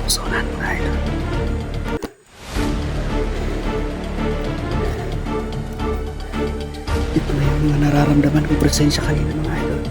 Pusonan mga idol. Ito na yung mga nararamdaman kong presensya kanina mga idol.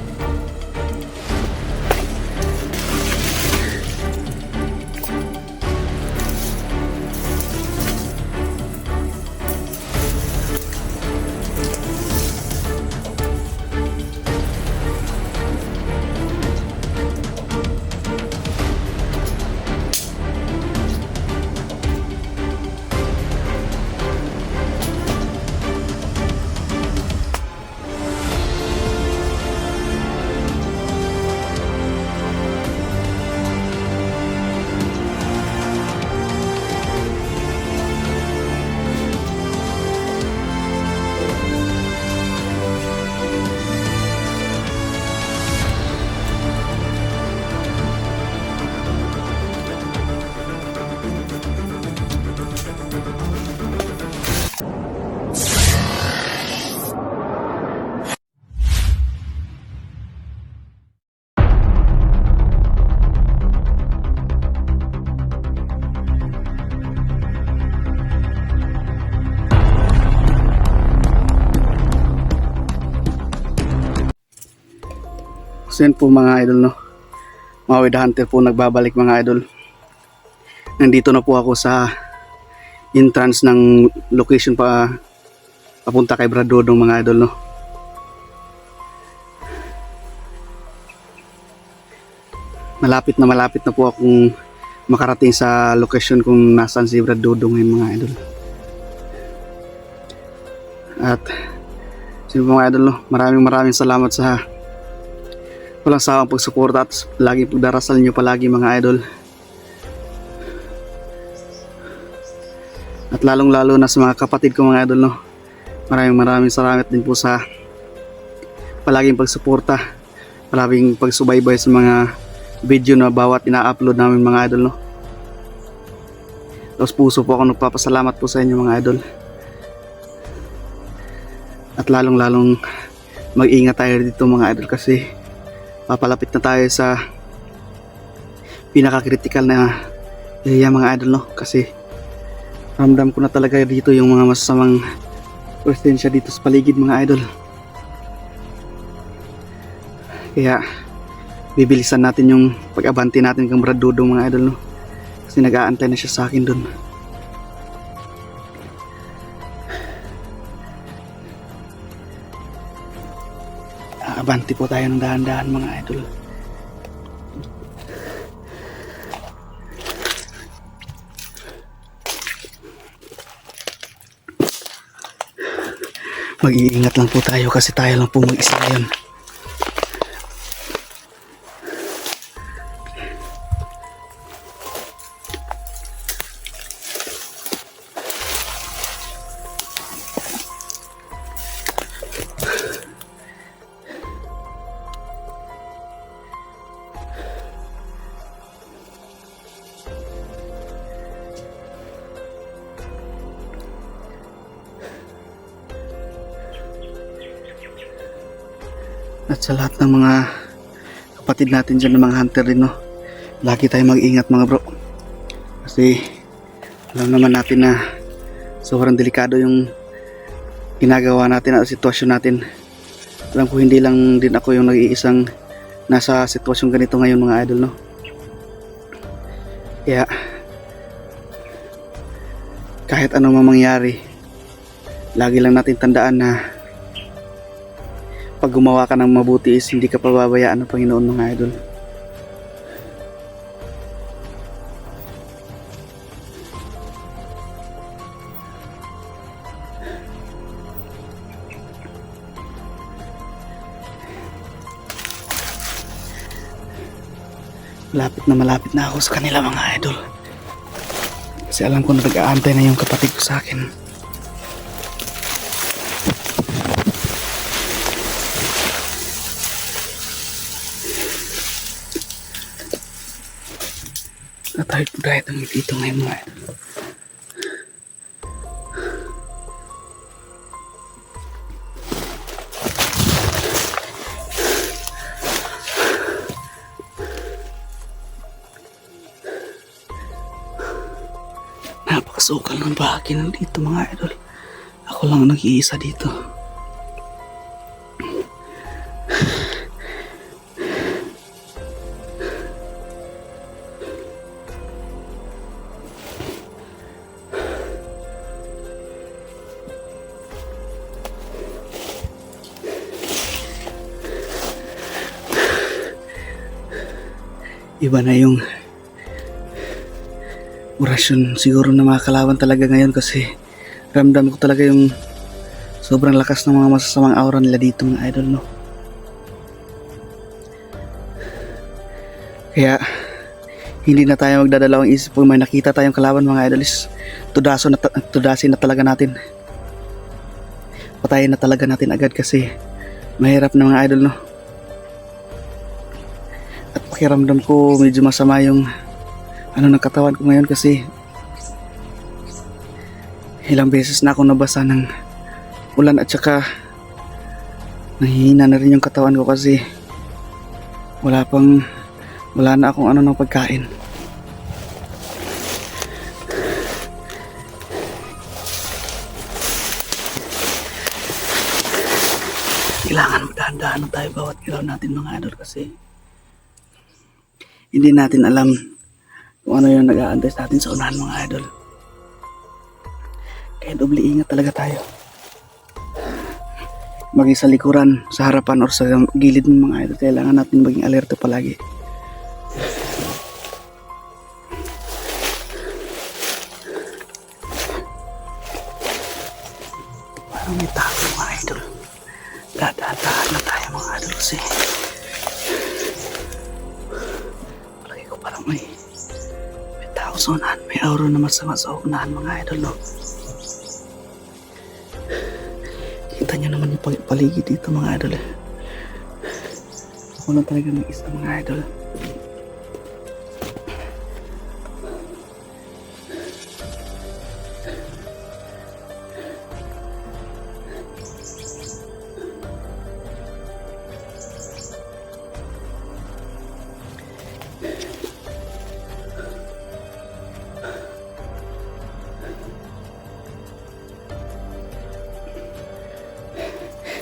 So yun po mga idol, no, mga With Hunter po nagbabalik mga idol. Nandito na po ako sa entrance ng location papunta kay Brad Dodong mga idol, no. Malapit na po akong makarating sa location kung nasaan si Brad Dodong ngayon mga idol. At mga idol, no, maraming salamat sa walang sawang pagsuporta at lagi pagdarasal nyo palagi mga idol. At lalong lalo na sa mga kapatid ko mga idol, no, maraming salamat din po sa palaging pagsuporta, palaging pagsubaybay sa mga video na bawat ina-upload namin mga idol, no. Tapos puso po ako nagpapasalamat po sa inyo mga idol. At lalong mag-ingat tayo dito mga idol, kasi papalapit na tayo sa pinaka-critical na area mga idol, no. Kasi ramdam ko na talaga dito yung mga masasamang presensya dito sa paligid mga idol. Kaya bibilisan natin yung pag-abante natin kang Brad Dodong mga idol, no. Kasi nag-aantay na siya sa akin dun. Abante po tayo ng dahan-dahan mga idol. Mag-iingat lang po tayo kasi tayo lang po mag-isa ngayon. At sa lahat ng mga kapatid natin dyan ng mga hunter din, no, lagi tayo mag-ingat mga bro. Kasi alam naman natin na sobrang delikado yung ginagawa natin at sitwasyon natin. Alam ko hindi lang din ako yung nag-iisang nasa sitwasyon ganito ngayon mga idol, no. Kaya kahit anong mangyari, lagi lang natin tandaan na pag gumawa ka ng mabuti is hindi ka pababayaan ng Panginoon mga idol. Malapit na ako sa kanila mga idol. Kasi alam ko na nag-aantay na yung kapatid ko sa akin. Natahid po tayo dito ngayon mga idol. asukal ng bahagi nandito mga idol. Ako lang ang nag-iisa dito. Iba na yung orasyon siguro na mga kalaban talaga ngayon kasi ramdam ko talaga yung sobrang lakas ng mga masasamang aura nila dito mga idol, no? Kaya hindi na tayo magdadalawang isip kung may nakita tayong kalaban mga idol is tudasin na talaga natin. Patayin na talaga natin agad kasi mahirap na mga idol, no? At pakiramdam ko medyo masama yung ng katawan ko ngayon kasi ilang beses na ako nabasa ng ulan at saka nahihina na rin yung katawan ko kasi wala na akong ng pagkain. Kailangan dahan-dahan na tayo bawat kilaw natin mga idol kasi hindi natin alam kung ano yung nag-aantay sa atin sa unahan mga idol. Kaya doble ingat talaga tayo. Maging sa likuran, sa harapan or sa gilid ng mga idol, kailangan natin maging alerto palagi. Parang may tao mga idol. Dadaan na tayo mga idol kasi palagi ko parang may tao sa unahan, may aura na masama sa unahan mga idol, no? Kita nyo naman yung paligid dito mga idol. Ako lang talaga ng isa mga idol.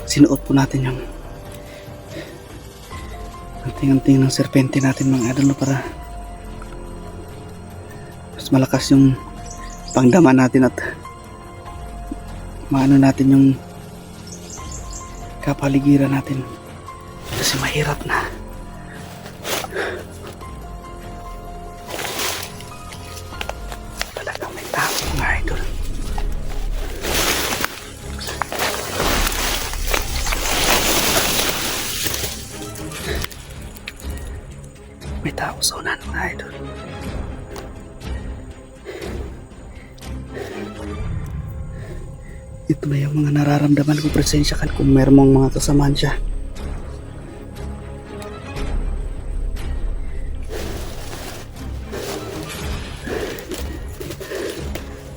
Sinuot po natin yung anting-anting ng serpente natin mga idol, no, para mas malakas yung pangdama natin at maano natin yung kapaligiran natin kasi mahirap na. Talagang may tao mga idol. May tao sa unahan mga idol. Ito na yung mga nararamdaman ko presensya kan kung meron mong mga kasamaan siya.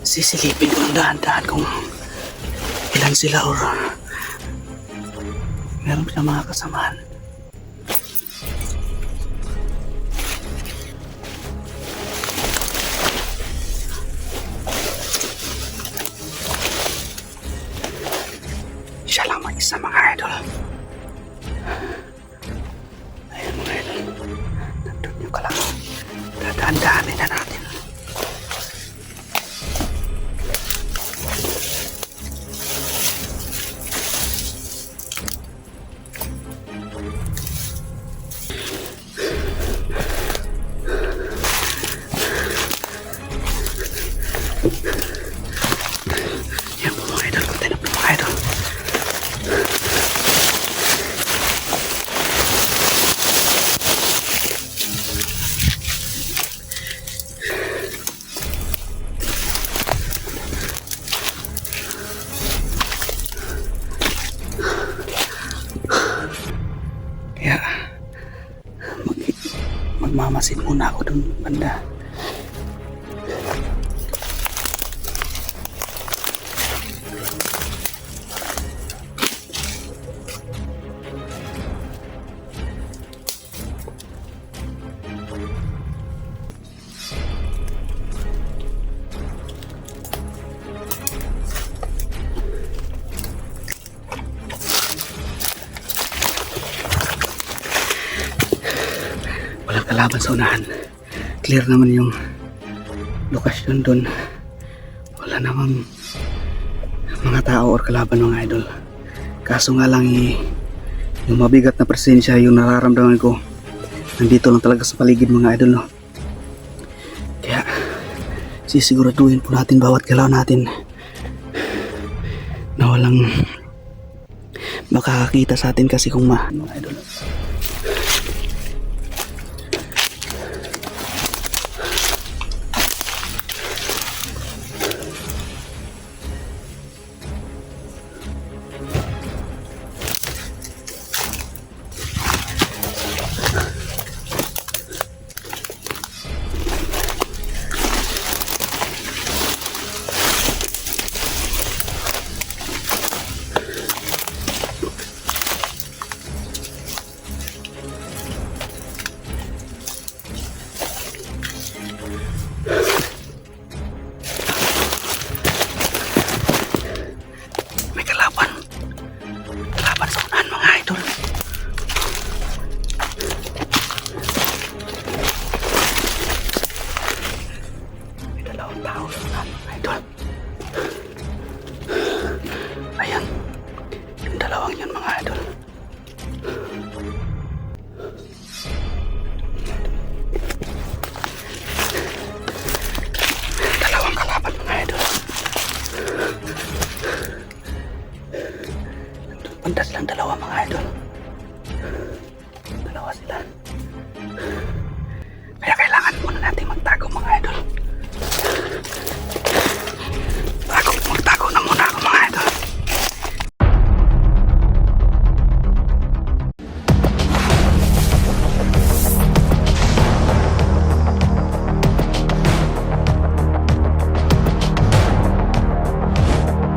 Sisilipin ko ng dahan-dahan kung ilan sila or meron siya mga kasamaan. Siya lang mag-isa mga idol. Ayan mga idol. Nandun yung kalabaw. Dadaan-daanin na natin. Yan po mga idol. Pagtay na po mga idol. Kaya magmamasid muna ako dun banda. kalaban sa unahan. Clear naman yung lokasyon doon. Wala namang mga tao or kalaban mga idol. Kaso nga lang yung mabigat na presensya yung nararamdaman ko nandito lang talaga sa paligid mga idol, no? Kaya sisiguraduhin po natin bawat galaw natin na walang makakakita sa atin kasi kung mga idol. May kalaban sa unahan mga idol. May dalawang tao sa unahan mga idol. Ayan, yung dalawang yun mga idol. Dalawang kalaban mga idol. Pantas lang dalawa mga idol. Dalawa sila.